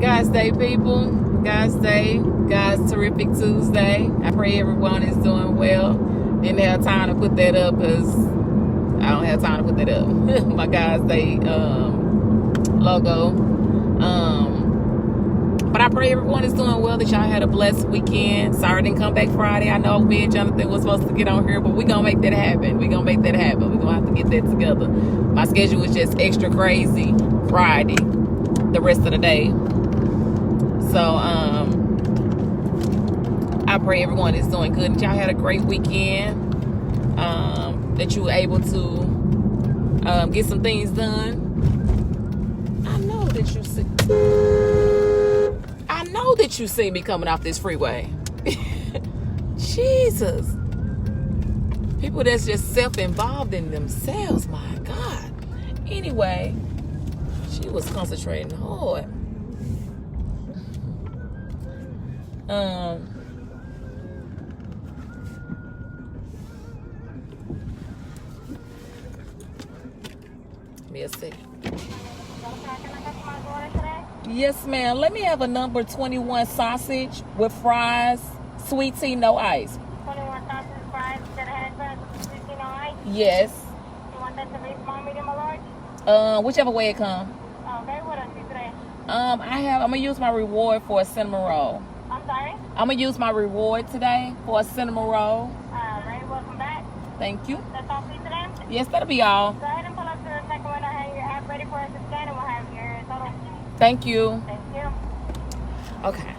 God's Day, people. God's Day. God's Terrific Tuesday. I pray everyone is doing well. Didn't have time to put that up because I don't have time to put that up. My God's Day logo. But I pray everyone is doing well, that y'all had a blessed weekend. Sorry I didn't come back Friday. I know me and Jonathan was supposed to get on here, but we're going to make that happen. We're going to make that happen. We're going to have to get that together. My schedule was just extra crazy Friday, the rest of the day. So, I pray everyone is doing good and y'all had a great weekend. That you were able to get some things done. I know that you see me coming off this freeway. Jesus. People that's just self-involved in themselves. My God. Anyway, she was concentrating hard. Give me a second. Yes, ma'am. Let me have a number 21 sausage with fries, sweet tea, no ice. 21 sausage, fries, instead of hash browns, sweet tea, no ice? Yes. You want that to be small, medium, or large? Whichever way it comes. Okay, what else you today? I'm gonna use my reward for a cinnamon roll. I'm sorry? I'm gonna use my reward today for a cinnamon roll. Alright, welcome back. Thank you. That's all for you today? Yes, that'll be all. Go ahead and pull up to the second window, have your app ready for us to scan, and we'll have your total. Thank you. Thank you. Okay.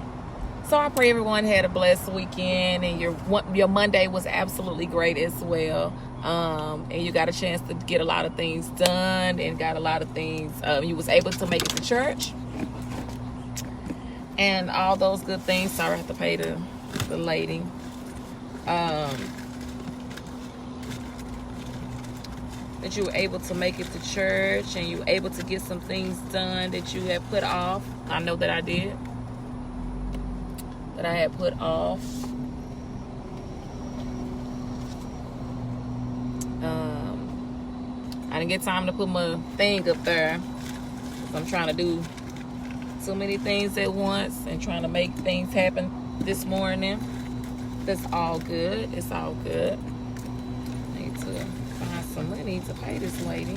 So I pray everyone had a blessed weekend and your Monday was absolutely great as well. And you got a chance to get a lot of things done and got a lot of things. You was able to make it to church and all those good things. Sorry, I have to pay the lady. That you were able to make it to church and you were able to get some things done that you had put off. I know that I did. That I had put off. I didn't get time to put my thing up there. I'm trying to do so many things at once and trying to make things happen this morning. That's all good. It's all good. I need to find some money to pay this lady.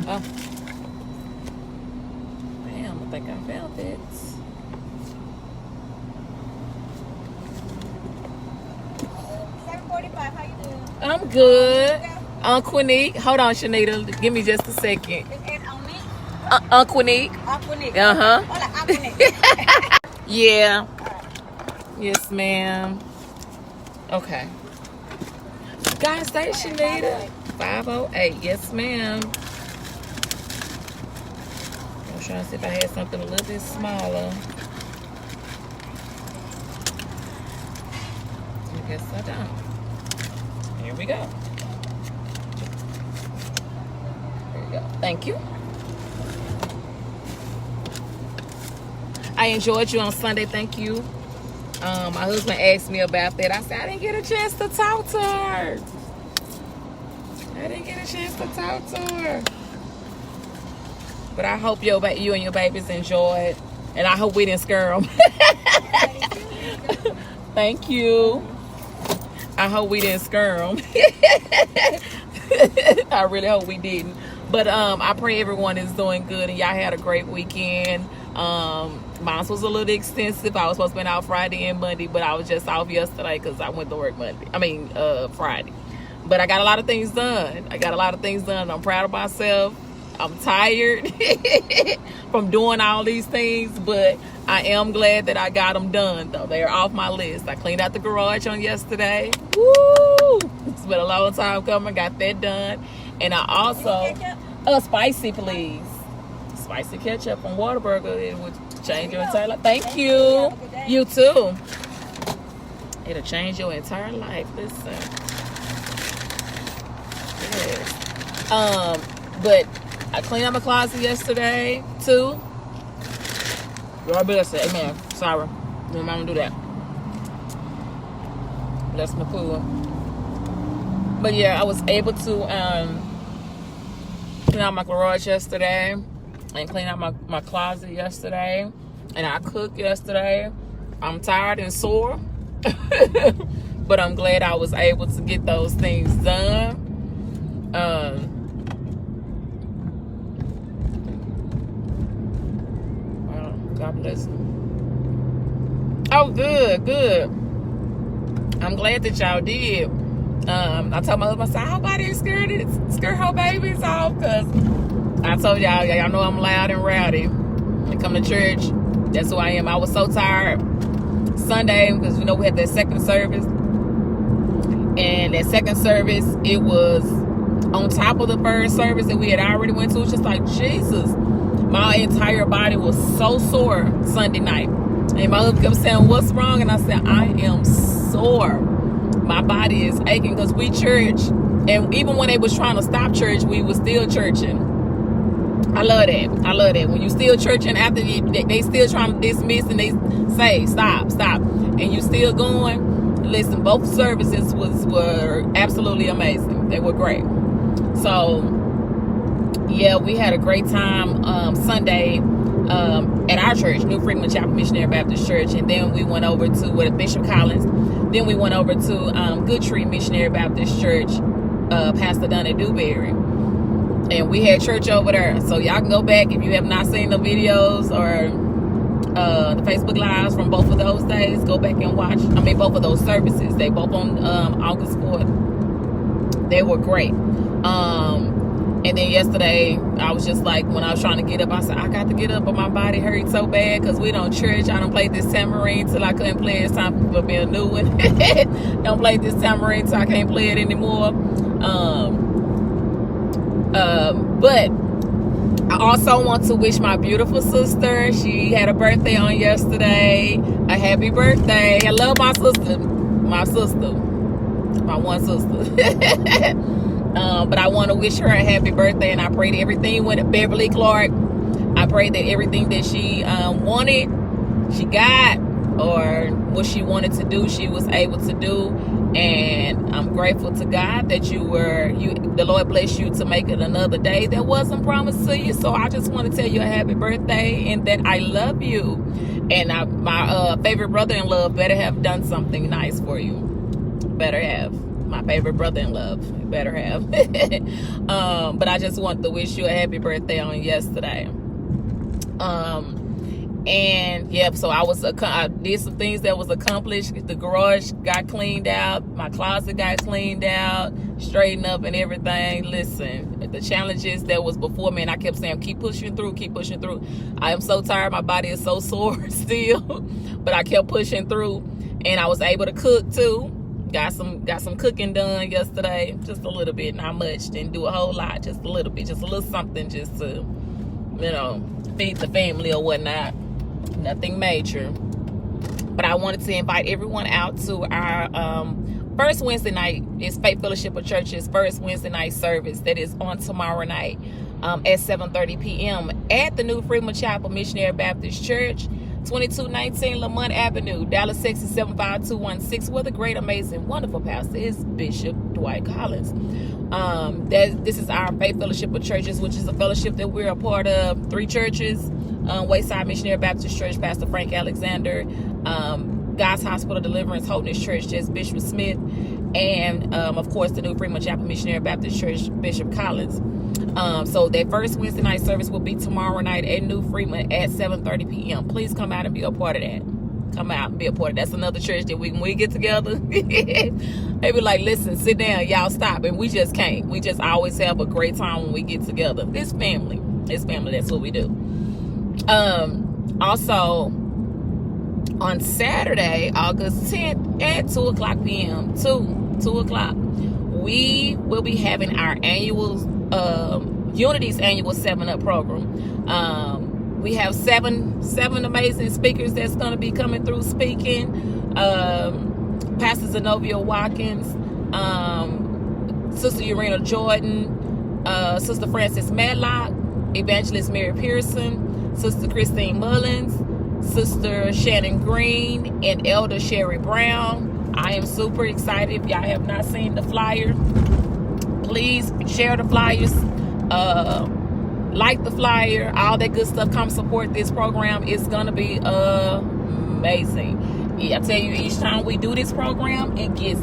Oh. Damn, I think I found it. How you doing? I'm good. Aunqunic. Hold on, Shanita. Give me just a second. Aunqunic. Aunqunic. Uh-huh. Hola, Aunqunic. Yeah. Yes, ma'am. Okay. Gas station, Shanita. 508. Yes, ma'am. I'm trying to see if I had something a little bit smaller. I guess I don't. Here we go. There we go. Thank you. I enjoyed you on Sunday. Thank you. My husband asked me about that. I said I didn't get a chance to talk to her. But I hope you and your babies enjoyed, and I hope we didn't scare them. Thank you. I hope we didn't scare them. I really hope we didn't. But I pray everyone is doing good and y'all had a great weekend. Mine was a little extensive. I was supposed to be out Friday and Monday, but I was just off yesterday because I went to work Friday. But I got a lot of things done. I'm proud of myself. I'm tired from doing all these things, but I am glad that I got them done, though. They're off my list. I cleaned out the garage on yesterday. Woo! It's been a long time coming. Got that done. And I also... spicy, please. Spicy ketchup from Whataburger. It would change your entire life. Thank you. You too. It'll change your entire life. Listen. Yes. But I cleaned out my closet yesterday, too. Lord bless it. Amen. Sorry. No, I'm going to do that. Bless my pool. But yeah, I was able to cleaned out my garage yesterday and cleaned out my closet yesterday. And I cooked yesterday. I'm tired and sore. But I'm glad I was able to get those things done. God bless them. Oh, good. I'm glad that y'all did. I told my husband, I said, I hope I didn't scare her babies off, because I told y'all know I'm loud and rowdy. When I come to church, that's who I am. I was so tired Sunday, because we had that second service. And that second service, it was on top of the first service that we had already went to. It's just like, Jesus. My entire body was so sore Sunday night. And my husband kept saying, what's wrong? And I said, I am sore. My body is aching, because we church. And even when they was trying to stop church, we was still churching. I love that. When you still churching after they still trying to dismiss and they say, stop. And you still going. Listen, both services were absolutely amazing. They were great. So, yeah, we had a great time Sunday at our church, New Freedom Chapel Missionary Baptist Church. And then we went over to Bishop Collins. Then we went over to Good Tree Missionary Baptist Church, Pastor Donna Dewberry. And we had church over there. So y'all can go back if you have not seen the videos or the Facebook Lives from both of those days. Go back and watch. Both of those services. They both on August 4th. They were great. And then yesterday, I was just like, when I was trying to get up, I said, I got to get up, but my body hurt so bad, because we don't church. I don't play this tambourine till I couldn't play it. It's time for me a new one. Don't play this tambourine till I can't play it anymore. But I also want to wish my beautiful sister. She had a birthday on yesterday. A happy birthday. I love my sister. My one sister. But I want to wish her a happy birthday, and I pray that everything went. Beverly Clark, I pray that everything that she wanted, she got, or what she wanted to do, she was able to do. And I'm grateful to God that the Lord blessed you to make it another day that wasn't promised to you. So I just want to tell you a happy birthday, and that I love you. And my favorite brother-in-law better have done something nice for you. Better have. My favorite brother-in-law better have. But I just want to wish you a happy birthday on yesterday. And yeah, so I did some things that was accomplished. The garage got cleaned out, my closet got cleaned out, straightened up and everything. Listen, the challenges that was before me, and I kept saying, keep pushing through. I am so tired, my body is so sore still, but I kept pushing through, and I was able to cook too. Got some cooking done yesterday, just a little bit, not much, didn't do a whole lot, just a little bit, just a little something, just to, feed the family or whatnot. Nothing major. But I wanted to invite everyone out to our first Wednesday night. It's Faith Fellowship of Church's first Wednesday night service that is on tomorrow night at 7:30 p.m. at the New Freedom Chapel Missionary Baptist Church, 2219 Lamont Avenue, Dallas, Texas 75216, where the great, amazing, wonderful pastor is Bishop Dwight Collins. This is our Faith Fellowship of Churches, which is a fellowship that we're a part of. 3 churches: Wayside Missionary Baptist Church, Pastor Frank Alexander; God's Hospital Deliverance Holiness Church, just Bishop Smith; and of course the New Freedom Chapel Missionary Baptist Church, Bishop Collins. So that first Wednesday night service will be tomorrow night at New Freedom at 7:30 p.m. Please come out and be a part of that. Come out and be a part of that. That's another church that when we get together, they be like, listen, sit down, y'all stop. And we just can't. We just always have a great time when we get together. This family, that's what we do. Also, on Saturday, August 10th at 2 o'clock p.m., 2 o'clock, we will be having our annual Unity's annual 7-Up program. We have seven amazing speakers that's going to be coming through speaking. Pastor Zenobia Watkins, Sister Urena Jordan, Sister Frances Madlock, Evangelist Mary Pearson, Sister Christine Mullins, Sister Shannon Green, and Elder Sherry Brown. I am super excited. If y'all have not seen the flyer, please share the flyers. Like the flyer, all that good stuff. Come support this program. It's gonna be amazing. I tell you, each time we do this program, it gets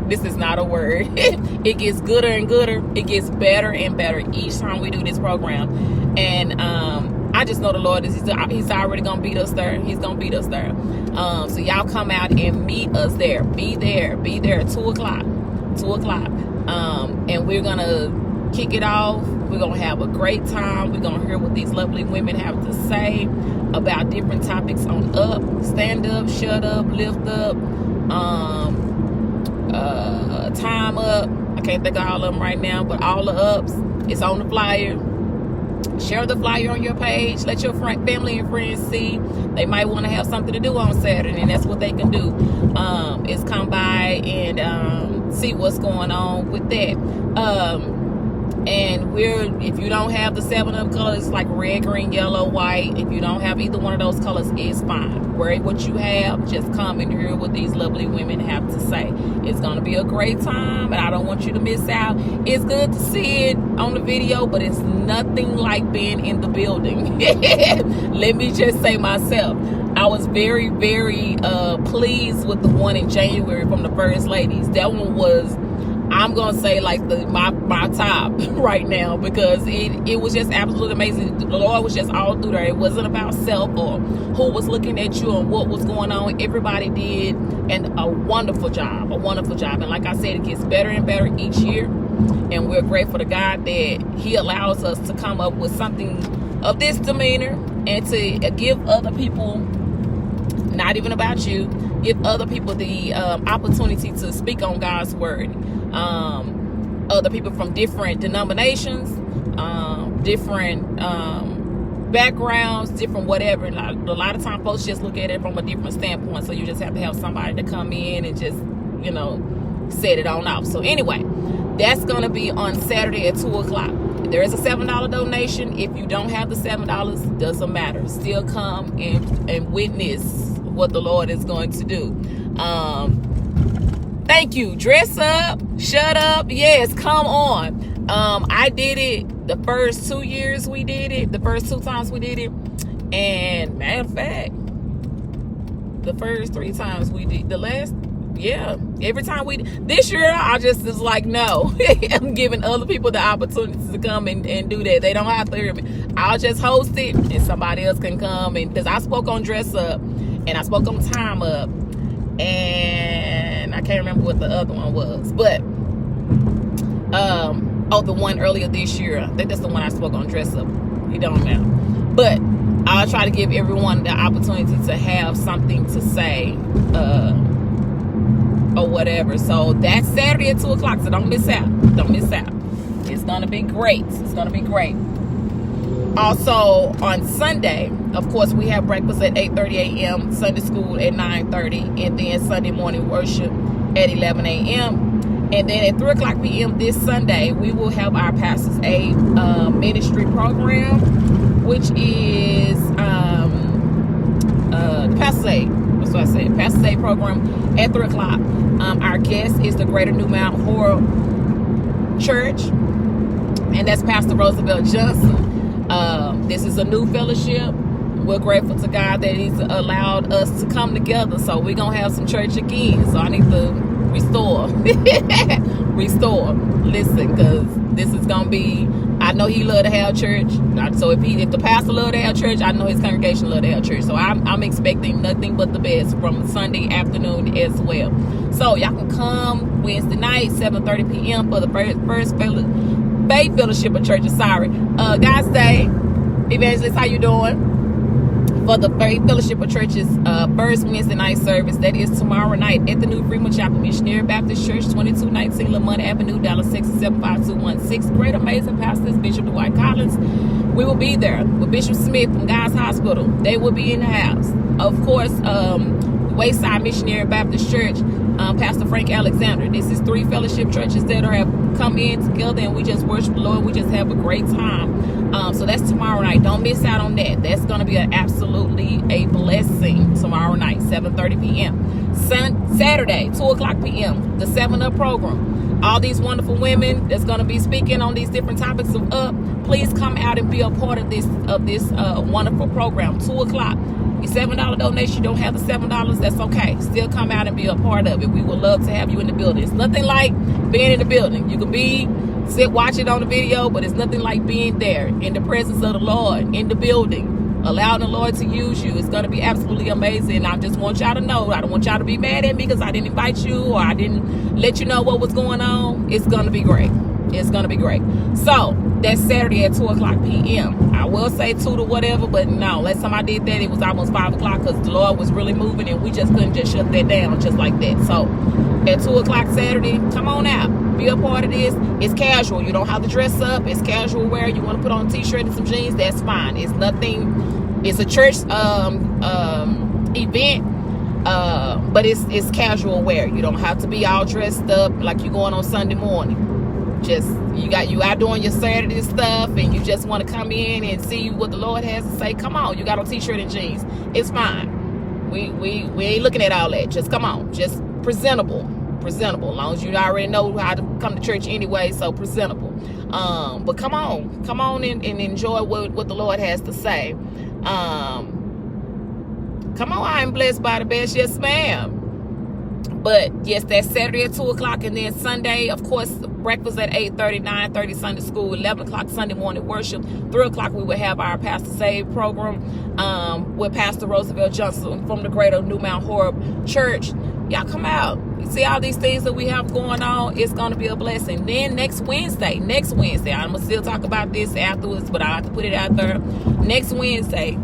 this is not a word. It gets gooder and gooder. It gets better and better each time we do this program. And I just know the Lord is he's already gonna beat us there. He's gonna beat us there. So y'all come out and meet us there. Be there at 2:00. And we're gonna kick it off. We're gonna have a great time. We're gonna hear what these lovely women have to say about different topics on up, stand up, shut up, lift up, time up. I can't think of all of them right now, but all the ups, it's on the flyer. Share the flyer on your page. Let your family and friends see. They might want to have something to do on Saturday, and that's what they can do. Is come by and see what's going on with that. And if you don't have the 7-Up colors, like red, green, yellow, white, if you don't have either one of those colors, it's fine. Wear what you have. Just come and hear what these lovely women have to say. It's going to be a great time, and I don't want you to miss out. It's good to see it on the video, but it's nothing like being in the building. Let me just say myself, I was very, very pleased with the one in January from the First Ladies. That one was, I'm gonna say, like my top right now, because it was just absolutely amazing. The Lord was just all through there. It wasn't about self or who was looking at you and what was going on. Everybody did a wonderful job, And like I said, it gets better and better each year. And we're grateful to God that He allows us to come up with something of this demeanor and to give other people, not even about you, give other people the opportunity to speak on God's word. Other people from different denominations, different backgrounds, different whatever. And a lot of times folks just look at it from a different standpoint. So you just have to have somebody to come in and just, set it on off. So anyway, that's going to be on Saturday at 2:00. There is a $7 donation. If you don't have the $7, doesn't matter. Still come and witness what the Lord is going to do. Thank you. Dress up, shut up. Yes, come on. I did it the first 2 years we did it. The first 2 times we did it. And matter of fact, the first 3 times we did, every time this year, I just was like, no. I'm giving other people the opportunity to come and do that. They don't have to hear me. I'll just host it and somebody else can come. And because I spoke on Dress Up and I spoke on Time Up, and I can't remember what the other one was, but the one earlier this year, I think that's the one I spoke on, Dress Up. It don't matter, but I'll try to give everyone the opportunity to have something to say or whatever. So that's Saturday at 2:00, so don't miss out. It's gonna be great. Also on Sunday, of course, we have breakfast at 8:30 a.m., Sunday school at 9:30, and then Sunday morning worship at 11 a.m. And then at 3:00 p.m. this Sunday, we will have our Pastor's Aid ministry program, which is the Pastor's Aid. That's what I said. Pastor's Aid program at 3:00. Our guest is the Greater New Mount Horror Church, and that's Pastor Roosevelt Johnson. This is a new fellowship. We're grateful to God that He's allowed us to come together. So we're going to have some church again. So I need to restore. Listen, because this is going to be, I know He love to have church. So if the pastor love to have church, I know his congregation love to have church. So I'm expecting nothing but the best from Sunday afternoon as well. So y'all can come Wednesday night, 7:30 p.m. for the first Faith Fellowship of Churches. God's Day. Evangelist, how you doing? For the Faith Fellowship of Churches first Wednesday night service, that is tomorrow night at the New Fremont Chapel Missionary Baptist Church, 2219 Lamont Avenue, Dallas, Texas 75216. Great amazing pastors, Bishop Dwight Collins. We will be there with Bishop Smith from God's Hospital. They will be in the house. Of course, Wayside Missionary Baptist Church, Pastor Frank Alexander. This is 3 fellowship churches that have come in together, and we just worship the Lord. We just have a great time. So that's tomorrow night. Don't miss out on that. That's going to be absolutely a blessing tomorrow night, 7:30 p.m. Saturday, 2:00 p.m., the 7-Up program. all these wonderful women that's going to be speaking on these different topics of up. Please come out and be a part of this wonderful program. 2 o'clock. Your $7 donation, you don't have the $7, that's okay. Still come out and be a part of it. We would love to have you in the building. It's nothing like being in the building. You can sit, watch it on the video, but it's nothing like being there in the presence of the Lord, in the building, allowing the Lord to use you. It's going to be absolutely amazing. I just want y'all to know, I don't want y'all to be mad at me because I didn't invite you or I didn't let you know what was going on. It's going to be great. It's going to be great. So that's Saturday at 2 o'clock p.m. I will say 2 to whatever, but no, last time I did that, it was almost 5 o'clock because the Lord was really moving and we just couldn't just shut that down just like that. So at 2 o'clock Saturday, come on out. Be a part of this. It's casual. You don't have to dress up. It's casual wear. You want to put on a t-shirt and some jeans, that's fine. It's nothing. It's a church event. But it's casual wear. You don't have to be all dressed up like you're going on Sunday morning. Just you out doing your Saturday stuff and you just want to come in and see what the Lord has to say. Come on, you got on t-shirt and jeans. It's fine. We ain't looking at all that. Just come on. Just presentable. As long as you already know how to come to church anyway, so presentable. But come on and enjoy what the Lord has to say. Come on, I'm blessed by the best. Yes, ma'am. But yes, that's Saturday at 2 o'clock, and then Sunday, of course, breakfast at 8:30, 9:30 Sunday school, 11 o'clock Sunday morning worship, 3 o'clock we will have our Pastor Save program with Pastor Roosevelt Johnson from the Greater New Mount Horeb Church. Y'all come out. You see all these things that we have going on. It's going to be a blessing. Then next Wednesday, I'm going to still talk about this afterwards, but I have to put it out there. Next Wednesday,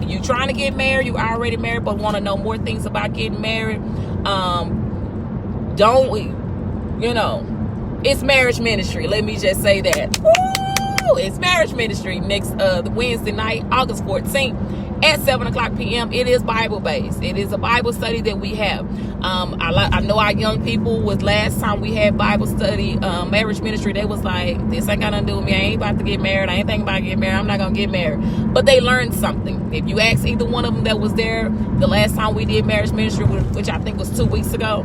you trying to get married, you already married, but want to know more things about getting married. It's marriage ministry. Let me just say that. Woo! It's marriage ministry next the Wednesday night, August 14th at 7 o'clock p.m. It is Bible based. It is a Bible study that we have. I know our young people was last time we had Bible study, marriage ministry, they was like, this ain't got nothing to do with me. I ain't about to get married. I ain't thinking about getting married. I'm not going to get married. But they learned something. If you ask either one of them that was there the last time we did marriage ministry, which I think was 2 weeks ago,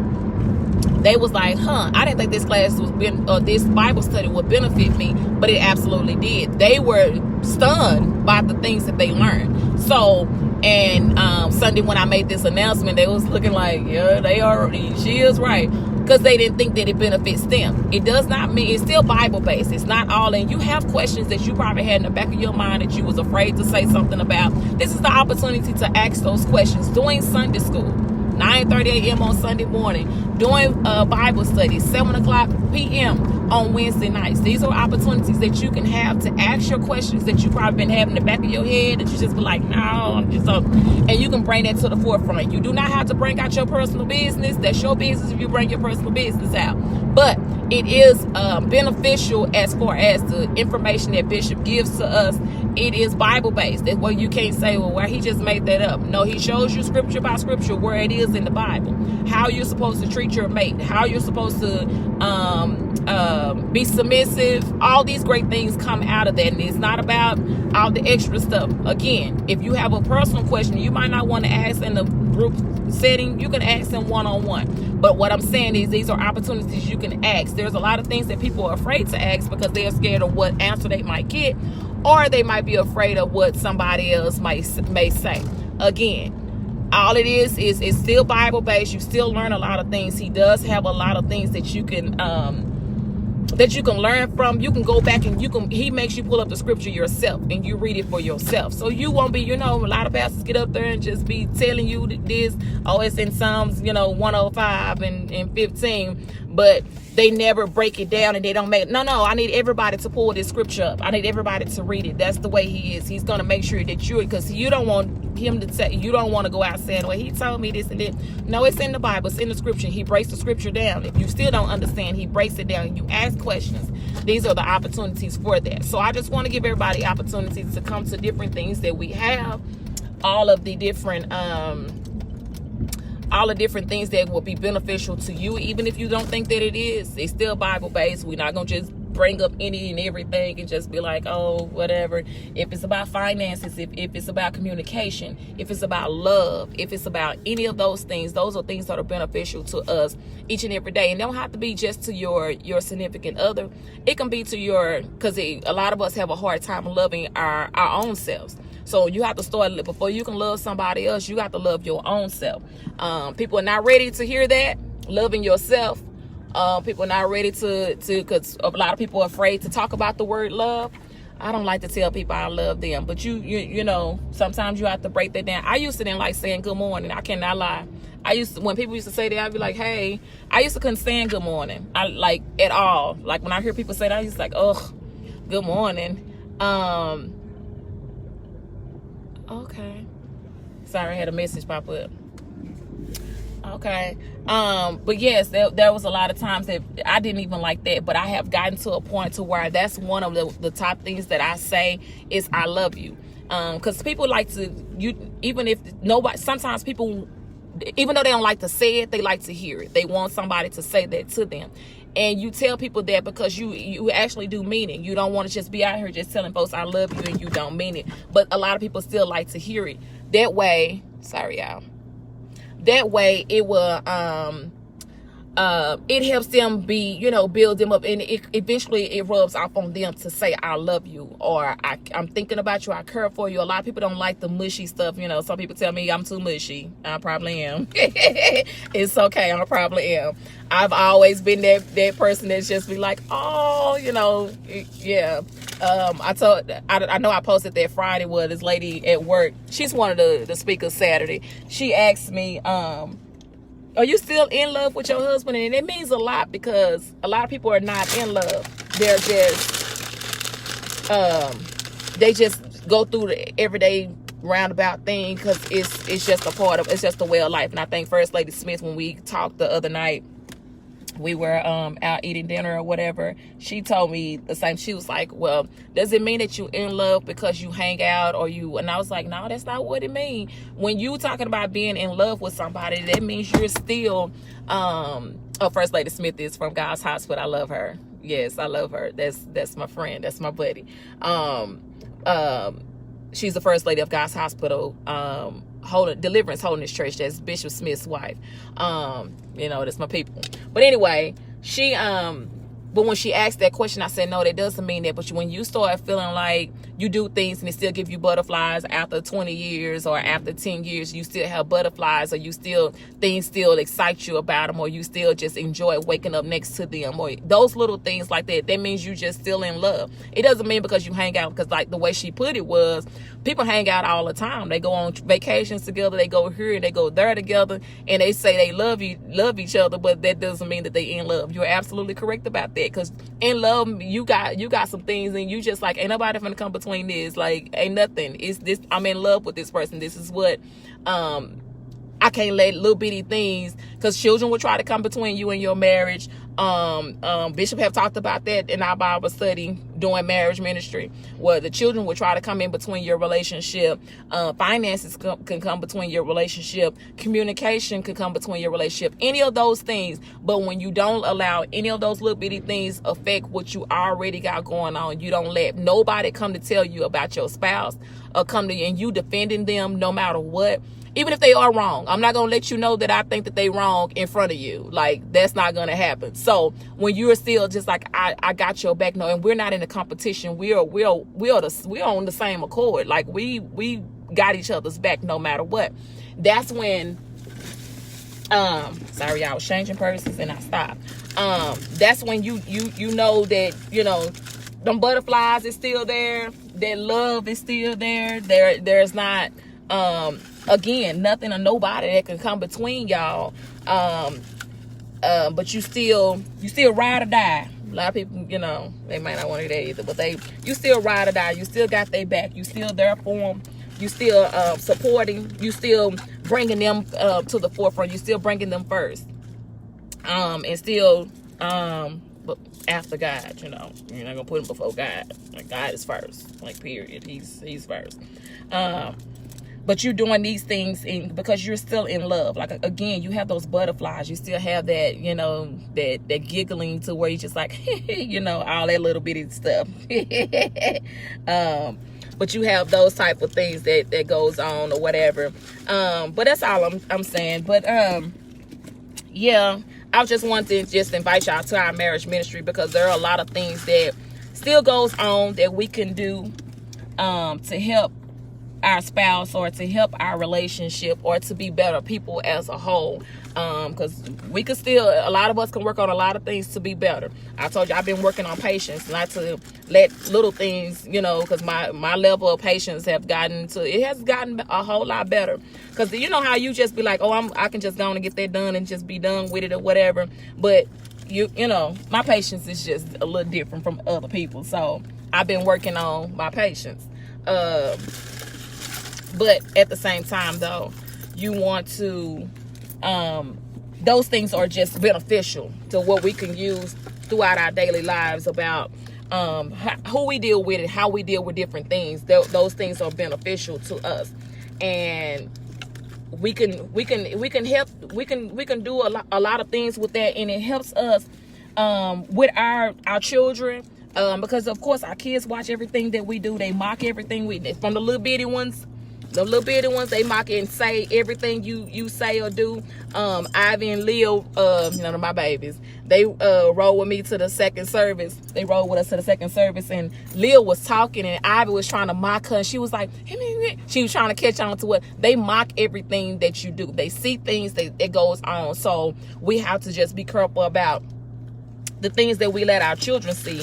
they was like, I didn't think this class this Bible study would benefit me, but it absolutely did. They were stunned by the things that they learned. So, and Sunday when I made this announcement, they was looking like, yeah, she is right. Because they didn't think that it benefits them. It does not mean, it's still Bible based. It's not all in. You have questions that you probably had in the back of your mind that you was afraid to say something about. This is the opportunity to ask those questions during Sunday school. 9:30 a.m. on Sunday morning, doing Bible study, 7 o'clock p.m. on Wednesday nights. These are opportunities that you can have to ask your questions that you probably been having in the back of your head that you just be like, no, I'm just up. And you can bring that to the forefront. You do not have to bring out your personal business. That's your business if you bring your personal business out. But it is beneficial as far as the information that Bishop gives to us. It is Bible-based. That's where you can't say, well, why he just made that up. No, he shows you scripture by scripture where it is in the Bible. How you're supposed to treat your mate. How you're supposed to be submissive. All these great things come out of that. And it's not about all the extra stuff. Again, if you have a personal question you might not want to ask in a group setting, you can ask them one-on-one. But what I'm saying is these are opportunities you can ask. There's a lot of things that people are afraid to ask because they're scared of what answer they might get, or they might be afraid of what somebody else may say. Again, all it is it's still Bible based. You still learn a lot of things. He does have a lot of things that you can learn from. You can go back and he makes you pull up the scripture yourself and you read it for yourself. So you won't be, a lot of pastors get up there and just be telling you this, it's in Psalms, 105 and 15, but they never break it down and they don't make, no, I need everybody to pull this scripture up. I need everybody to read it. That's the way he is. He's going to make sure that because you don't want him to say, you don't want to go out saying, well, he told me this and that. No, it's in the Bible. It's in the scripture. He breaks the scripture down. If you still don't understand, he breaks it down. You ask questions. These are the opportunities for that. So I just want to give everybody opportunities to come to different things that we have. All of the different things that will be beneficial to you, even if you don't think that it is. It's still Bible based. We're not gonna just bring up any and everything and just be like, oh, whatever. If it's about finances, if it's about communication, if it's about love, if it's about any of those things, those are things that are beneficial to us each and every day. And they don't have to be just to your significant other. It can be to your, because a lot of us have a hard time loving our own selves. So you have to start, before you can love somebody else, you got to love your own self. People are not ready to hear that, loving yourself. People are not ready to, because a lot of people are afraid to talk about the word love. I don't like to tell people I love them, but you know, sometimes you have to break that down. I used to didn't like saying good morning. I cannot lie. When people used to say that, I'd be like, hey, I used to couldn't stand good morning. I like at all. Like when I hear people say that, I used to like, ugh, good morning. Okay. Sorry, I had a message pop up. Okay. But yes, there was a lot of times that I didn't even like that, but I have gotten to a point to where that's one of the top things that I say is I love you. Because people like to, even if nobody, sometimes people, even though they don't like to say it, they like to hear it. They want somebody to say that to them. And you tell people that because you actually do mean it. You don't want to just be out here just telling folks I love you and you don't mean it. But a lot of people still like to hear it. That way, sorry y'all. That way it will it helps them be, you know, build them up, and eventually it rubs off on them to say I love you, or I'm thinking about you, I care for you. A lot of people don't like the mushy stuff, you know. Some people tell me I'm too mushy. I probably am. It's okay, I probably am. I've always been that person that's just be like, oh, you know, yeah. I know I posted that Friday with this lady at work. She's one of the speakers Saturday. She asked me, are you still in love with your husband? And it means a lot, because a lot of people are not in love. They're just, they just go through the everyday roundabout thing because it's just a part of, it's just a way of life. And I think First Lady Smith, when we talked the other night, we were out eating dinner or whatever, she told me the same. She was like, well, does it mean that you in love because you hang out or you, and I was like, no, that's not what it means. When you talking about being in love with somebody, that means you're still First Lady Smith is from God's Hospital. I love her. Yes, I love her. That's my friend. That's my buddy. She's the First Lady of God's Hospital, Deliverance Holiness Church. That's Bishop Smith's wife. You know, that's my people. But anyway, she but when she asked that question, I said, no, that doesn't mean that. But when you start feeling like you do things and it still give you butterflies after 20 years or after 10 years, you still have butterflies, or you still, things still excite you about them, or you still just enjoy waking up next to them, or those little things like that, that means you just still in love. It doesn't mean because you hang out, because like the way she put it was, people hang out all the time. They go on vacations together, they go here and they go there together, and they say they love each other, but that doesn't mean that they in love. You're absolutely correct about that, because in love, you got some things, and you just like, ain't nobody finna come between this. Like, ain't nothing. It's this, I'm in love with this person. This is what I can't let little bitty things, because children will try to come between you and your marriage. Bishop have talked about that in our Bible study doing marriage ministry, where the children will try to come in between your relationship. Finances can come between your relationship. Communication can come between your relationship. Any of those things. But when you don't allow any of those little bitty things affect what you already got going on, you don't let nobody come to tell you about your spouse, or come to you and you defending them no matter what. Even if they are wrong, I'm not going to let you know that I think that they wrong in front of you. Like, that's not going to happen. So when you're still just like, I got your back, no, and we're not in a competition. We're on the same accord. Like, we got each other's back no matter what. That's when, sorry, I was changing purses and I stopped. That's when you know that, you know, them butterflies is still there. That love is still there. There's not, again, nothing or nobody that can come between y'all. But you still ride or die. A lot of people, you know, they might not want to hear that either, but you still ride or die. You still got their back. You still there for them. You still supporting. You still bringing them to the forefront. You still bringing them first. And still, but after God, you know, you're not gonna put him before God. Like, God is first. Like, period. He's first. but you're doing these things because you're still in love. Like, again, you have those butterflies. You still have that, you know, that giggling to where you just like, you know, all that little bitty stuff. But you have those type of things that goes on or whatever. But that's all I'm saying. But yeah, I just want to just invite y'all to our marriage ministry, because there are a lot of things that still goes on that we can do to help our spouse, or to help our relationship, or to be better people as a whole. Because we could still, a lot of us can work on a lot of things to be better. I told you I've been working on patience, not to let little things, you know, because my level of patience has gotten a whole lot better. Because you know how you just be like, oh, I can just go on and get that done and just be done with it or whatever. But you know, my patience is just a little different from other people. So I've been working on my patience. But at the same time, though, you want to, those things are just beneficial to what we can use throughout our daily lives about who we deal with and how we deal with different things. Those things are beneficial to us, and we can do a lot of things with that, and it helps us with our children. Because of course our kids watch everything that we do. They mock everything we do, from the little bitty ones. The little bitty ones, they mock and say everything you say or do. Ivy and Leo, you know, my babies, they rode with me to the second service. They rode with us to the second service, and Leo was talking, and Ivy was trying to mock her, and she was like, she was trying to catch on to what they mock everything that you do. They see things that goes on. So we have to just be careful about the things that we let our children see,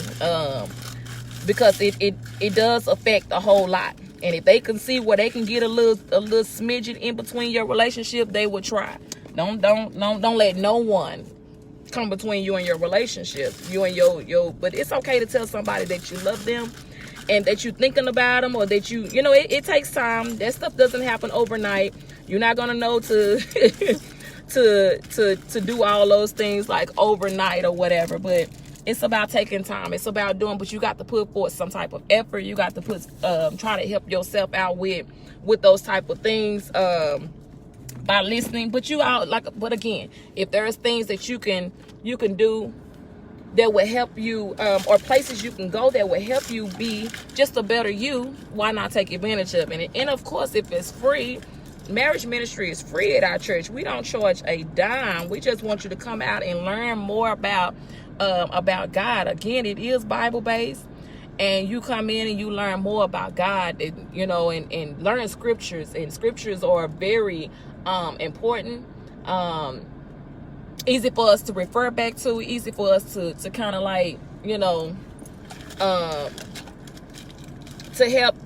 because it does affect a whole lot. And if they can see where they can get a little smidgen in between your relationship, they will try. Don't let no one come between you and your relationship. You and your. But it's okay to tell somebody that you love them, and that you're thinking about them, or that you know, it takes time. That stuff doesn't happen overnight. You're not gonna know to to do all those things like overnight or whatever. But it's about taking time. It's about doing, but you got to put forth some type of effort. You got to try to help yourself out with those type of things by listening. But but again, if there's things that you can do that will help you, or places you can go that will help you be just a better you, why not take advantage of it? And of course, if it's free, marriage ministry is free at our church. We don't charge a dime. We just want you to come out and learn more about God. Again, it is Bible based, and you come in and you learn more about God, and, you know, and learn scriptures, and scriptures are very important, easy for us to refer back to, easy for us to kind of like, you know, to help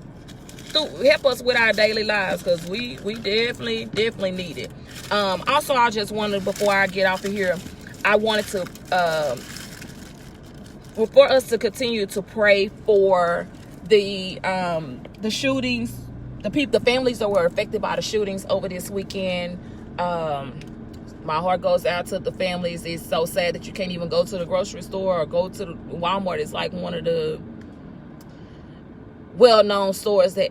us with our daily lives, because we definitely need it. Also, I just wanted, before I get off of here, I wanted to for us to continue to pray for the shootings, the families that were affected by the shootings over this weekend. My heart goes out to the families. It's so sad that you can't even go to the grocery store or go to the Walmart. It's like one of the well-known stores I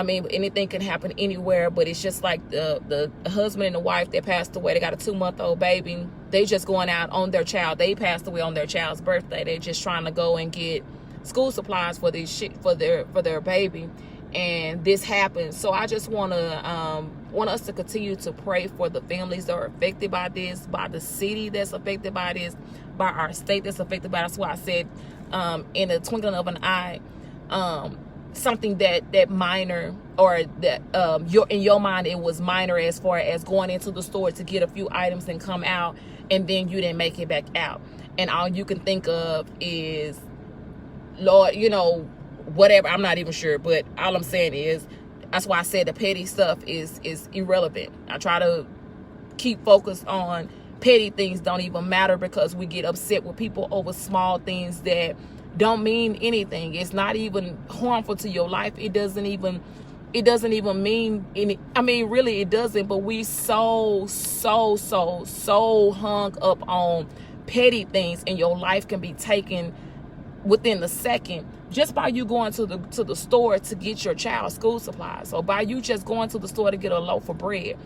mean, anything can happen anywhere. But it's just like the husband and the wife that passed away. They got a 2-month-old baby. They just going out on their child. They passed away on their child's birthday. They're just trying to go and get school supplies for their baby, and this happened. So I just want us to continue to pray for the families that are affected by this, by the city that's affected by this, by our state that's affected by this. That's why I said, in the twinkling of an eye, something that minor, or that in your mind it was minor, as far as going into the store to get a few items and come out, and then you didn't make it back out, and all you can think of is, Lord, you know, whatever. I'm not even sure, but all I'm saying is, that's why I said the petty stuff is irrelevant. I try to keep focused on petty things don't even matter, because we get upset with people over small things that don't mean anything. It's not even harmful to your life. It doesn't even mean any. I mean, really, it doesn't. But we so hung up on petty things, and your life can be taken within the second just by you going to the store to get your child's school supplies, or by you just going to the store to get a loaf of bread.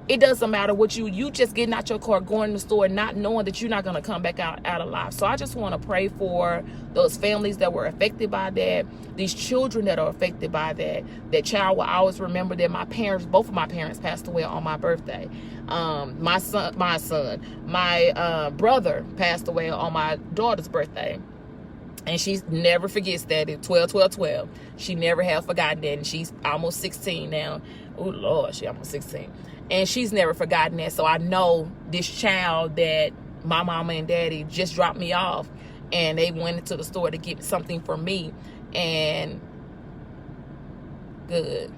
It doesn't matter what you just getting out your car, going to the store, not knowing that you're not going to come back out alive. So I just want to pray for those families that were affected by that, these children that are affected by that. That child will always remember that both of my parents passed away on my birthday. My brother passed away on my daughter's birthday. And she never forgets that. It's 12. She never have forgotten that. And she's almost 16 now. Oh, Lord, she almost 16. And she's never forgotten that. So I know this child that my mama and daddy just dropped me off. And they went into the store to get something for me. And good.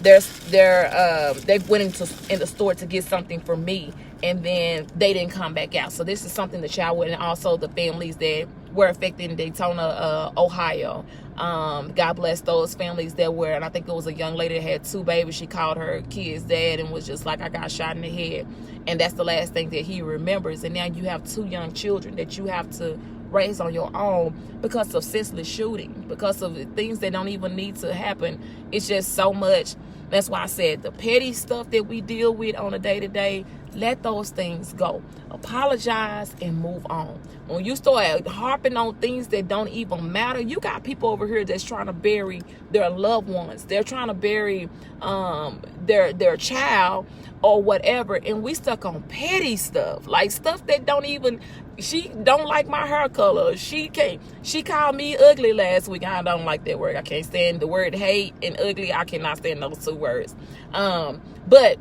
They went in the store to get something for me, and then they didn't come back out. So this is something the child would, and also the families that were affected in Daytona, Ohio. God bless those families that were, and I think it was a young lady that had 2 babies. She called her kid's dad and was just like, I got shot in the head. And that's the last thing that he remembers. And now you have 2 young children that you have to raise on your own because of senseless shooting, because of things that don't even need to happen. It's just so much. That's why I said the petty stuff that we deal with on a day-to-day, let those things go. Apologize and move on. When you start harping on things that don't even matter, you got people over here that's trying to bury their loved ones. They're trying to bury their child or whatever, and we stuck on petty stuff, like stuff that don't even. She don't like my hair color. She called me ugly last week. I don't like that word. I can't stand the word hate and ugly. I cannot stand those 2 words. But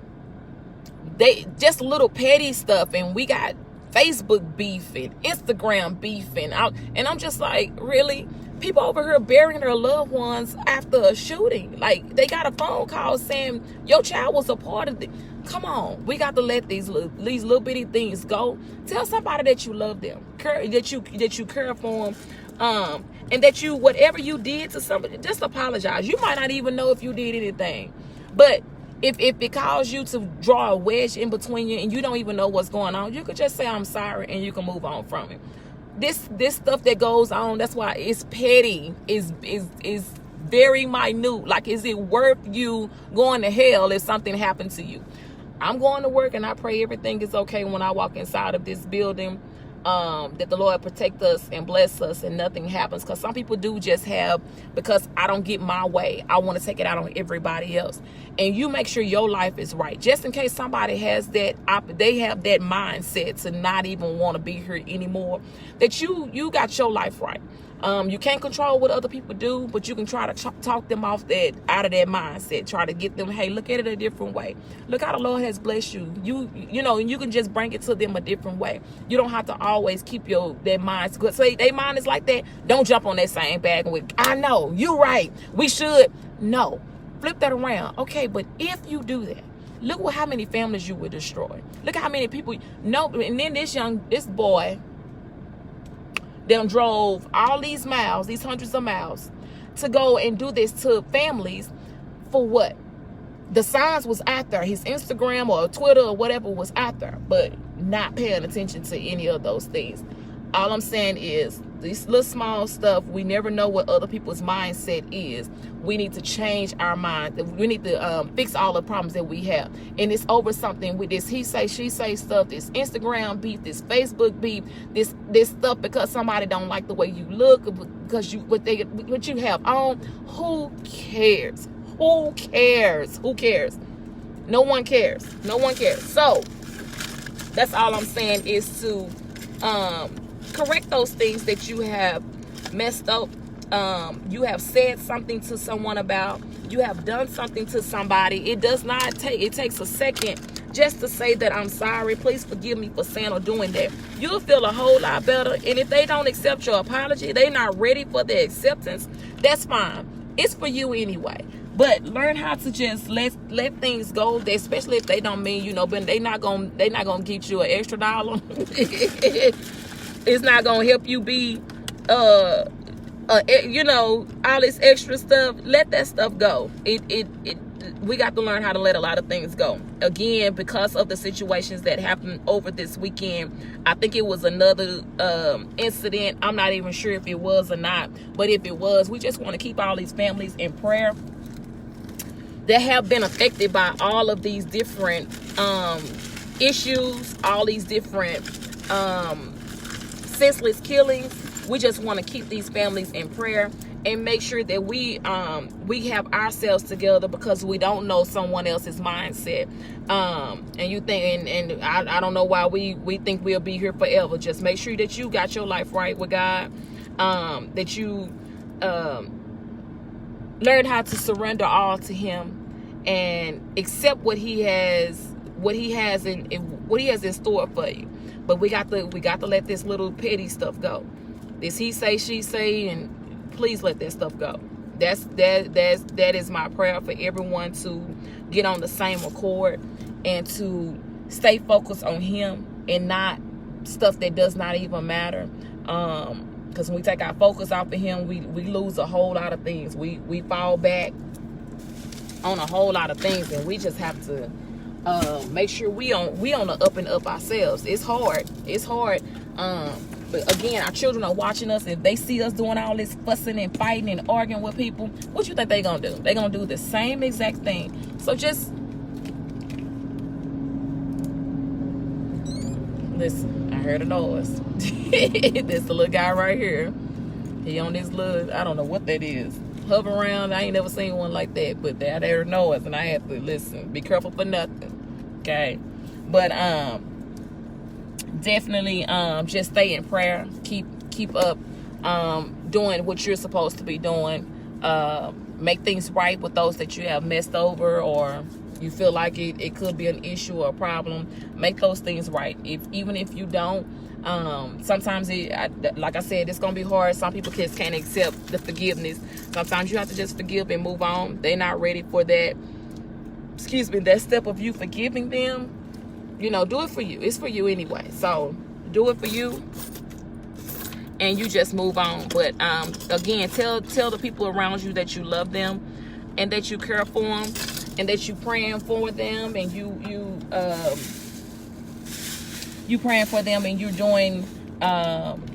they just little petty stuff, and we got Facebook beef and Instagram beef, and I'm just like, really? People over here burying their loved ones after a shooting. Like, they got a phone call saying your child was a part of it. Come on, we got to let these little bitty things go. Tell somebody that you love them, that you care for them, and that you, whatever you did to somebody, just apologize. You might not even know if you did anything, but if it caused you to draw a wedge in between you and you don't even know what's going on, you could just say I'm sorry and you can move on from it. This stuff that goes on, that's why it's petty, is very minute. Like, is it worth you going to hell if something happened to you? I'm going to work, and I pray everything is okay when I walk inside of this building, that the Lord protect us and bless us and nothing happens. Because some people do just have, because I don't get my way, I want to take it out on everybody else. And you make sure your life is right, just in case somebody has that, they have that mindset to not even want to be here anymore, that you got your life right. You can't control what other people do, but you can try to talk them out of that mindset. Try to get them, hey, look at it a different way. Look how the Lord has blessed you. You know, and you can just bring it to them a different way. You don't have to always keep their minds good. So their mind is like that. Don't jump on that same bag with, I know, you right, we should. No, flip that around. Okay, but if you do that, look how many families you would destroy. Look how many people. No, and then this boy, them drove all these miles, these hundreds of miles, to go and do this to families for what? The signs was out there. His Instagram or Twitter or whatever was out there, but not paying attention to any of those things. All I'm saying is, this little small stuff, we never know what other people's mindset is. We need to change our mind. We need to fix all the problems that we have. And it's over something with this he say, she say stuff, this Instagram beef, this Facebook beef, this stuff because somebody don't like the way you look, because what you have on. Who cares? Who cares? Who cares? No one cares. No one cares. So that's all I'm saying, is to correct those things that you have messed up. You have said something to someone about, you have done something to somebody. It does not take, it takes a second just to say that I'm sorry, please forgive me for saying or doing that. You'll feel a whole lot better. And if they don't accept your apology, they're not ready for the acceptance, that's fine. It's for you anyway. But learn how to just let things go, especially if they don't mean, but they're not gonna get you an extra dollar. It's not gonna help you be all this extra stuff. Let that stuff go. to learn how to let a lot of things go. Again, because of the situations that happened over this weekend, I think it was another incident. I'm not even sure if it was or not, but if it was, we just want to keep all these families in prayer that have been affected by all of these different issues, all these different senseless killings. We just want to keep these families in prayer and make sure that we have ourselves together, because we don't know someone else's mindset. And you think, and I don't know why we think we'll be here forever. Just make sure that you got your life right with God, that you learn how to surrender all to Him and accept what He has in store for you. But we got to let this little petty stuff go. This he say, she say, and please let that stuff go. That is my prayer for everyone, to get on the same accord and to stay focused on Him and not stuff that does not even matter. Because when we take our focus off of Him, we lose a whole lot of things. We fall back on a whole lot of things, and we just have to make sure we on the up and up ourselves. It's hard. But again, our children are watching us. If they see us doing all this fussing and fighting and arguing with people, what you think they gonna do? They gonna do the same exact thing. So just listen. I heard a noise. This the little guy right here. He on this little, I don't know what that is, hover around. I ain't never seen one like that, but that I heard noise, and I had to listen. Be careful for nothing. Okay, but definitely just stay in prayer. Keep up doing what you're supposed to be doing. Make things right with those that you have messed over, or you feel like it could be an issue or a problem. Make those things right. Even if you don't, sometimes like I said, it's gonna be hard. Some people just can't accept the forgiveness. Sometimes you have to just forgive and move on. They're not ready for that. That step of you forgiving them. Do it for you. It's for you anyway. So do it for you, and you just move on. But again, tell the people around you that you love them, and that you care for them, and that you praying for them, and you praying for them, and you're doing.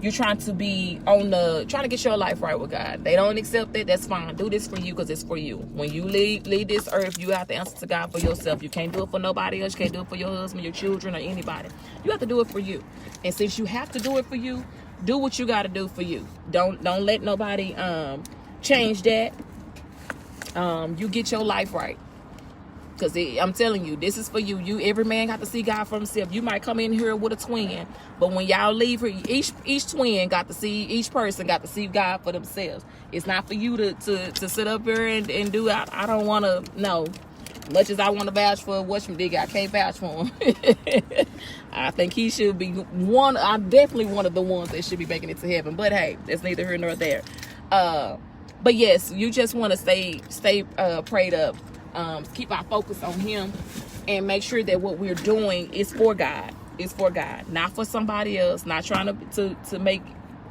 You're trying to get your life right with God. They don't accept it. That's fine. Do this for you, because it's for you. When you leave this earth, you have to answer to God for yourself. You can't do it for nobody else. You can't do it for your husband, your children, or anybody. You have to do it for you. And since you have to do it for you, do what you got to do for you. Don't let nobody change that. You get your life right. Because I'm telling you, this is for you. Every man got to see God for himself. You might come in here with a twin, but when y'all leave here, each person got to see God for themselves. It's not for you to sit up here and do. I don't want to know. Much as I want to vouch for whatchamadiggit, I can't vouch for him. I think he should be one. I'm definitely one of the ones that should be making it to heaven. But hey, that's neither here nor there. But yes, you just want to stay prayed up. Keep our focus on Him, and make sure that what we're doing is for God. It's for God, not for somebody else. Not trying to make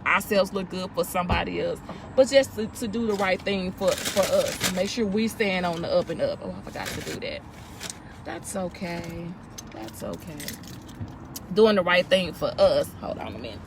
ourselves look good for somebody else, but just to do the right thing for us. Make sure we stand on the up and up. Oh, I forgot to do that. That's okay. Doing the right thing for us. Hold on a minute.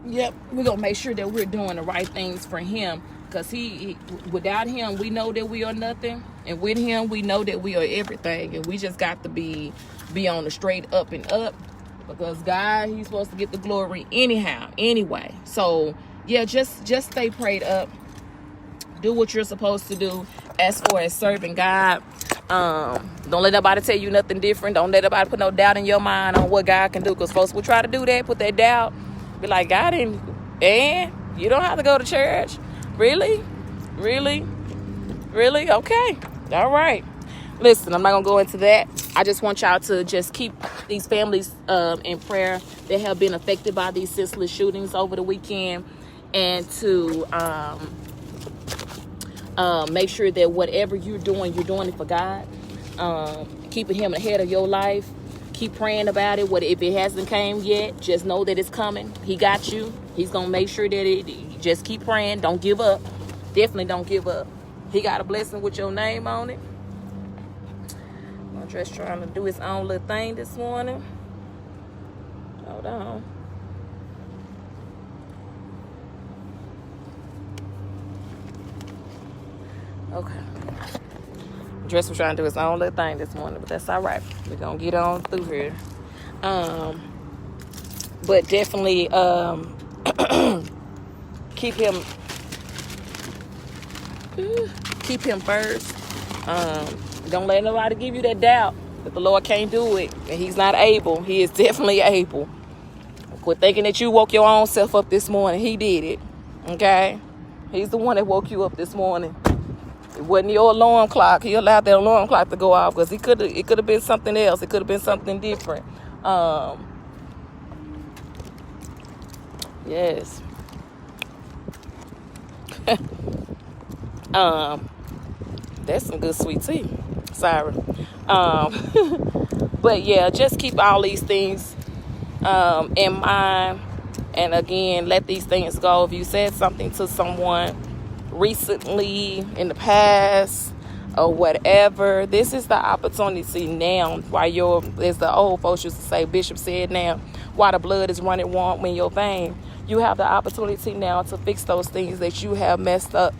Yep, we're gonna make sure that we're doing the right things for Him, because he without Him, we know that we are nothing, and with Him, we know that we are everything. And we just got to be on the straight up and up, because God, He's supposed to get the glory anyway. So yeah, just stay prayed up. Do what you're supposed to do as far as serving God. Don't let nobody tell you nothing different. Don't let nobody put no doubt in your mind on what God can do, because folks will try to do that, put that doubt. Be like, God didn't, and you don't have to go to church. Really? Okay. All right. Listen, I'm not going to go into that. I just want y'all to just keep these families in prayer that have been affected by these senseless shootings over the weekend, and to make sure that whatever you're doing it for God. keeping him ahead of your life. Keep praying about it. What if it hasn't came yet? Just know that it's coming. He got you. He's gonna make sure that it. Just keep praying. Don't give up. Definitely don't give up. He got a blessing with your name on it. I'm just trying to do his own little thing this morning. Hold on. Okay. Dress was trying to do his own little thing this morning, but that's all right. We're gonna get on through here. But definitely keep him first. Don't let nobody give you that doubt that the Lord can't do it and he's not able. He is definitely able. Quit thinking that you woke your own self up this morning. He did it. Okay? He's the one that woke you up this morning. It wasn't your alarm clock. He allowed that alarm clock to go off because it could have been something else. It could have been something different. Yes. That's some good sweet tea. Sorry. But yeah, just keep all these things in mind. And again, let these things go. If you said something to someone recently in the past or whatever, this is the opportunity now. While as the old folks used to say, Bishop said now, while the blood is running warm in your vein, you have the opportunity now to fix those things that you have messed up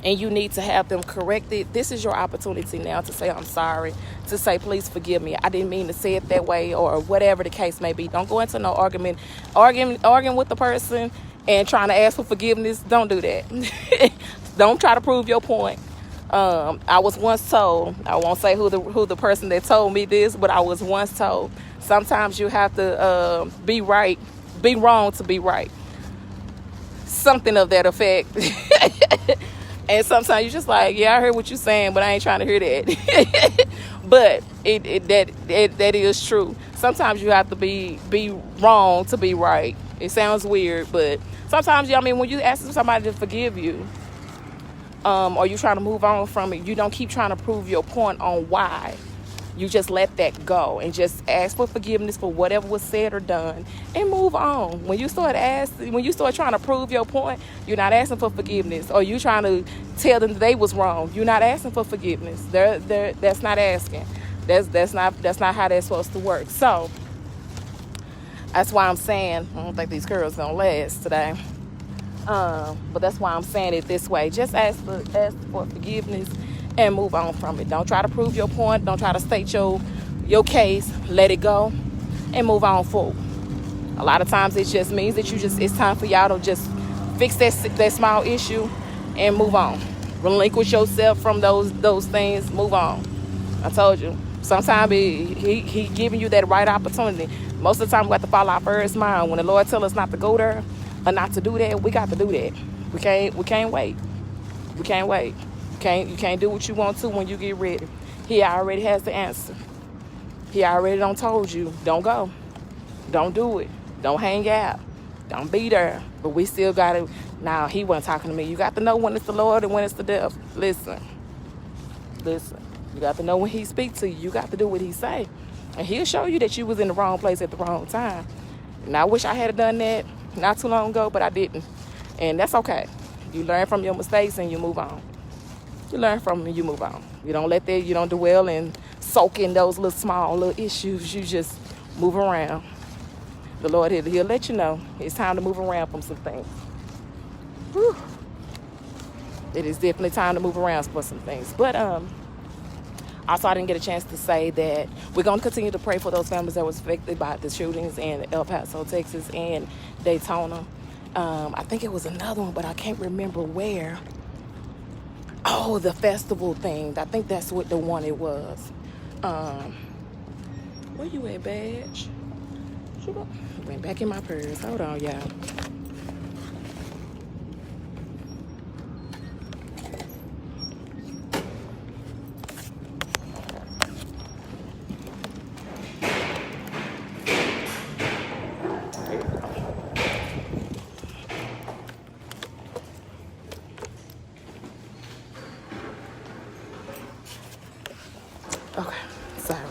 and you need to have them corrected. This is your opportunity now to say, I'm sorry, to say, please forgive me. I didn't mean to say it that way, or whatever the case may be. Don't go into no arguing with the person and trying to ask for forgiveness. Don't do that. Don't try to prove your point. I was once told, I won't say who the person that told me this, but I was once told, sometimes you have to be wrong to be right. Something of that effect. And sometimes you're just like, yeah, I heard what you're saying, but I ain't trying to hear that. But that is true. Sometimes you have to be wrong to be right. It sounds weird, but sometimes, when you ask somebody to forgive you, or you trying to move on from it, you don't keep trying to prove your point on why. You just let that go and just ask for forgiveness for whatever was said or done and move on. When you start trying to prove your point, you're not asking for forgiveness, or you trying to tell them they was wrong. You're not asking for forgiveness. That's not asking. That's not how that's supposed to work. So that's why I'm saying I don't think these curls gonna last today. But that's why I'm saying it this way. Just ask for forgiveness and move on from it. Don't try to prove your point. Don't try to state your case. Let it go and move on forward. A lot of times it just means that it's time for y'all to just fix that small issue and move on. Relinquish yourself from those things. Move on. I told you. Sometimes he giving you that right opportunity. Most of the time we have to follow our first mind. When the Lord tell us not to go there or not to do that, we got to do that. We can't wait. We can't wait. You can't do what you want to when you get ready. He already has the answer. He already done told you, don't go. Don't do it. Don't hang out. Don't be there. But we still got to, now he wasn't talking to me. You got to know when it's the Lord and when it's the devil. Listen. You got to know when he speaks to you. You got to do what he say. And he'll show you that you was in the wrong place at the wrong time. And I wish I had done that not too long ago, but I didn't. And that's okay. You learn from your mistakes and you move on. You learn from them and you move on. You don't let that, you don't dwell and soak in those little issues. You just move around. The Lord, he'll let you know it's time to move around from some things. Whew. It is definitely time to move around for some things. But also I didn't get a chance to say that we're going to continue to pray for those families that was affected by the shootings in El Paso, Texas and Daytona. I think it was another one, but I can't remember where. Oh, the festival thing. I think that's what the one it was. Where you at, Badge? Went back in my purse. Hold on, y'all. Okay, sorry.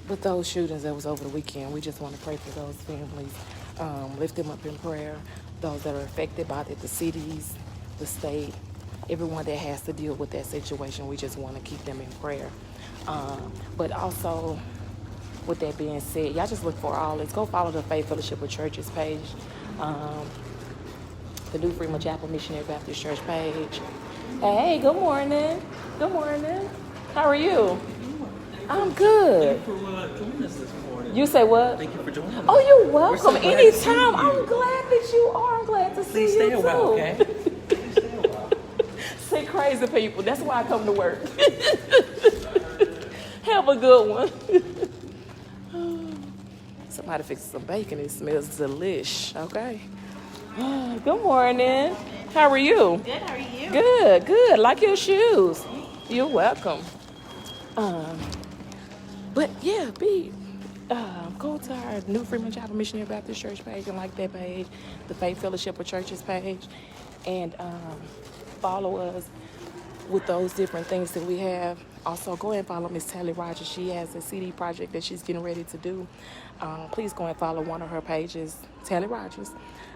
With those shootings that was over the weekend, we just want to pray for those families, lift them up in prayer. Those that are affected by it, the cities, the state, everyone that has to deal with that situation, we just want to keep them in prayer. But also, with that being said, y'all just look for all this. Go follow the Faith Fellowship of Churches page, the New Freeman Chapel Missionary Baptist Church page. Hey, good morning. Good morning. How are you? I'm good. Thank you for joining us this morning. You say what? Thank you for joining us. Oh, you're We're so welcome. glad to see Anytime. you. I'm glad that you are. I'm glad to see Please you stay too. a while, okay? Please stay a while. See crazy people. That's why I come to work. Have a good one. Somebody fix some bacon. It smells delish. Okay. Good morning. How are you? Good, how are you? Good, good. Like your shoes. You're welcome. But yeah, go to our New Freeman Chapel Missionary Baptist Church page and like that page, the Faith Fellowship of Churches page, and follow us with those different things that we have. Also, go and follow Miss Tally Rogers. She has a CD project that she's getting ready to do. Please go and follow one of her pages, Tally Rogers.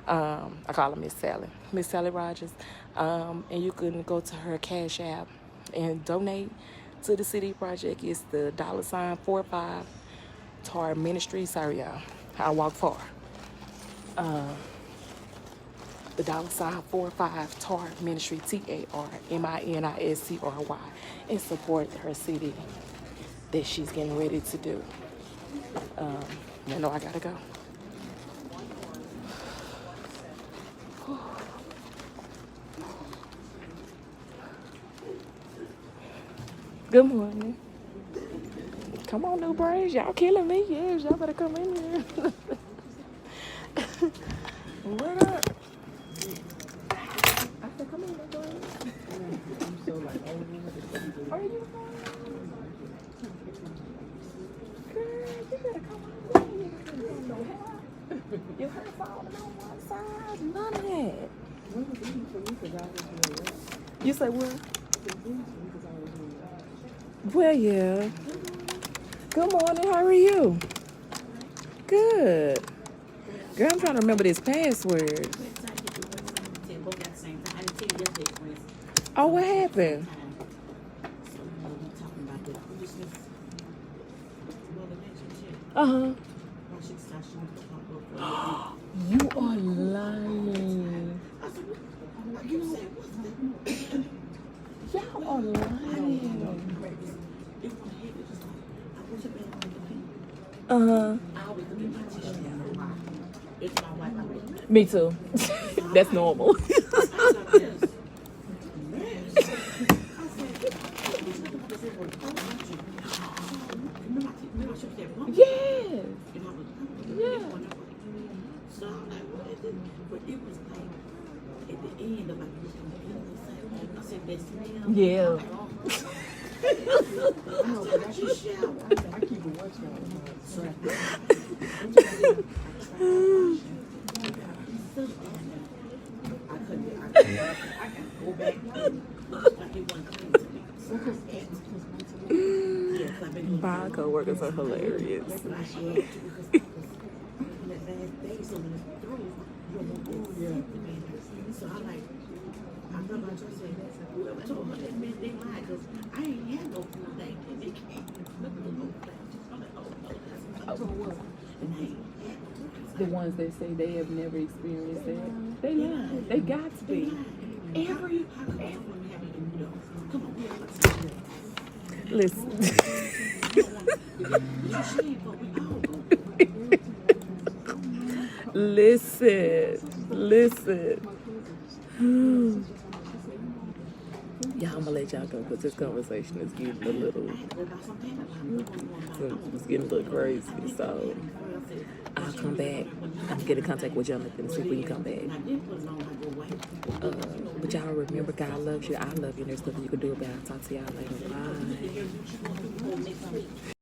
I call her Miss Tally Rogers. And you can go to her Cash App and donate to the CD project. It's the $45 Tar Ministry. Sorry, y'all. I walk far. The $45 Tar Ministry, TARMINISTRY, and support her CD that she's getting ready to do. I know I gotta go. Good morning. Come on, new brains. Y'all killing me. Yes, y'all better come in here. What up? I said, come on, new brains. Are you fine? Girl, you better come on in here. You don't know how. Your hair falling on one side. None of that. You say what? Well, yeah. Good morning. How are you? Good. Girl, I'm trying to remember this password. Oh, what happened? Uh-huh. You are lying. Y'all are lying. Uh-huh. Me too. That's normal. Yes. Yeah. So I'm like, what is it? But it was like at the end of like I said, best friend. Yeah. No, but I just shout. I keep a watch on. So I couldn't go back. Like it wasn't clean to me. My coworkers are hilarious. So I'm like, I thought about just saying, whoever told her that meant they lied, because I ain't had no food thing, and they can't look at the little thing. I'm like, oh no, that's what. And I ain't had no food. The ones that say they have never experienced that, they lie. They got to be. Listen. Listen. Yeah, I'm gonna let y'all go because this conversation is getting a little, it's getting a little crazy. So I'll come back. I'm gonna get in contact with Jonathan and see if we can come back. But y'all remember, God loves you. I love you. And there's nothing you can do about it. I'll talk to y'all later. Bye.